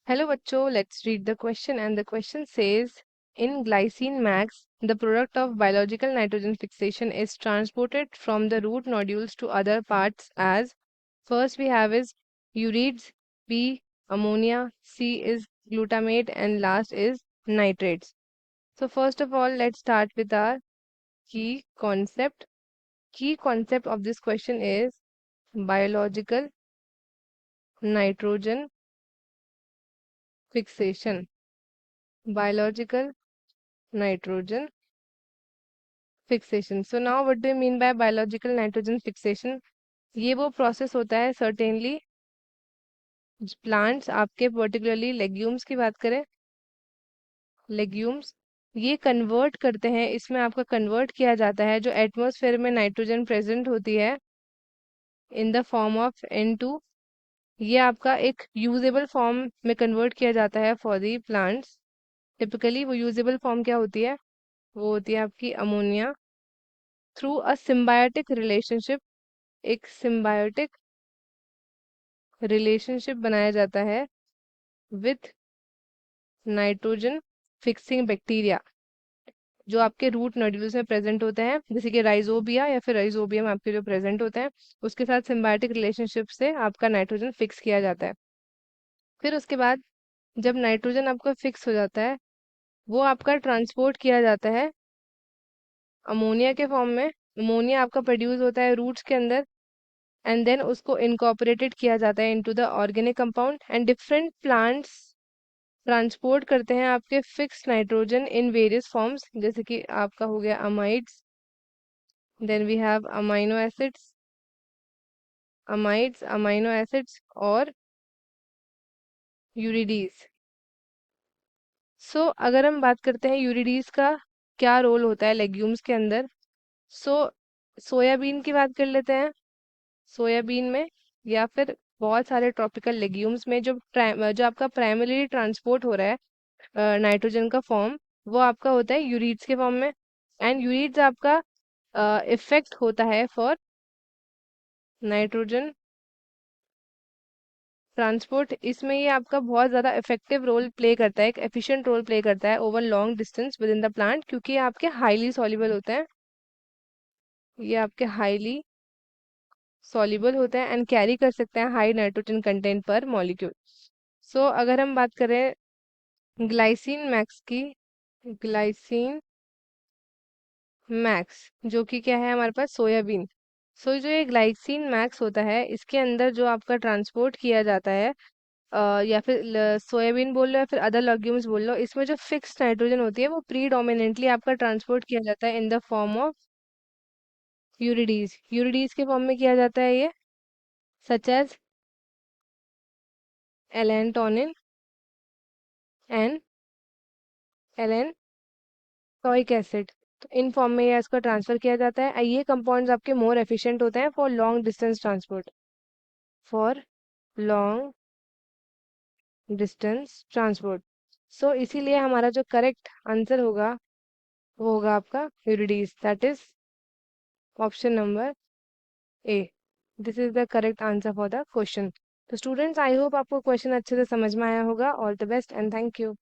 Hello bachcho, let's read the question and the question says in glycine max the product of biological nitrogen fixation is transported from the root nodules to other parts as first we have is urides, B ammonia, C is glutamate and last is nitrates. So first of all let's start with our key concept. Key concept of this question is biological nitrogen fixation. Biological nitrogen fixation. So now what do you mean by biological nitrogen fixation? ये वो process होता है certainly plants आपके particularly legumes की बात करें legumes ये convert करते हैं इसमें आपका कन्वर्ट किया जाता है जो एटमॉस्फेयर में नाइट्रोजन प्रेजेंट होती है in the form of N2 ये आपका एक यूजेबल फॉर्म में कन्वर्ट किया जाता है फॉर दी प्लांट्स टिपिकली वो यूजेबल फॉर्म क्या होती है वो होती है आपकी ammonia through a symbiotic relationship एक सिम्बायोटिक रिलेशनशिप बनाया जाता है विथ नाइट्रोजन फिक्सिंग बैक्टीरिया जो आपके रूट नोड्यूल्स में प्रेजेंट होते हैं जैसे कि राइजोबिया या फिर राइजोबियम आपके जो प्रेजेंट होते हैं उसके साथ सिम्बायोटिक रिलेशनशिप से आपका नाइट्रोजन फिक्स किया जाता है फिर उसके बाद जब नाइट्रोजन आपका फिक्स हो जाता है वो आपका ट्रांसपोर्ट किया जाता है अमोनिया के फॉर्म में अमोनिया आपका प्रोड्यूस होता है रूट्स के अंदर एंड देन उसको इनकॉर्पोरेटेड किया जाता है into the organic compound and different plants transport करते हैं आपके fix nitrogen in various forms जैसे कि आपका हो गया amides then we have amino acids और यूरिडीज सो अगर हम बात करते हैं यूरिडीज का क्या रोल होता है लेग्यूम्स के अंदर सो सोयाबीन की बात कर लेते हैं सोयाबीन में या फिर बहुत सारे ट्रॉपिकल लेग्यूम्स में जो आपका प्राइमरी ट्रांसपोर्ट हो रहा है नाइट्रोजन का फॉर्म वो आपका होता है यूरिड्स के फॉर्म में एंड यूरिड्स आपका इफेक्ट होता है फॉर नाइट्रोजन ट्रांसपोर्ट इसमें ये आपका बहुत ज़्यादा इफेक्टिव रोल प्ले करता है एक एफिशिएंट रोल प्ले करता है over long distance with in the plant क्योंकि ये आपके हाईली सॉल्युबल होते हैं ये आपके हाईली सॉल्युबल होते हैं एंड कैरी कर सकते हैं हाई नाइट्रोजन कंटेंट पर मॉलिक्यूल सो अगर हम बात करें ग्लाइसिन मैक्स की ग्लाइसिन मैक्स जो कि क्या है हमारे पास सोयाबीन जो ये ग्लाइसिन मैक्स होता है इसके अंदर जो आपका ट्रांसपोर्ट किया जाता है या फिर सोयाबीन बोल लो या फिर अदर लेग्यूम्स बोल लो इसमें जो फिक्स नाइट्रोजन होती है वो प्रीडोमिनेंटली आपका ट्रांसपोर्ट किया जाता है इन द फॉर्म ऑफ यूरिडीज के फॉर्म में किया जाता है ये सच एज एलेंटोनिन एंड एलेनटोइक एसिड तो इन फॉर्म में ये इसका ट्रांसफर किया जाता है ये कंपाउंड्स आपके मोर एफिशिएंट होते हैं for long distance transport so इसीलिए हमारा जो करेक्ट आंसर होगा वो होगा आपका ureides that is option number A this is the correct answer for the question तो स्टूडेंट्स आई होप आपको क्वेश्चन अच्छे से समझ में आया होगा all the best and thank you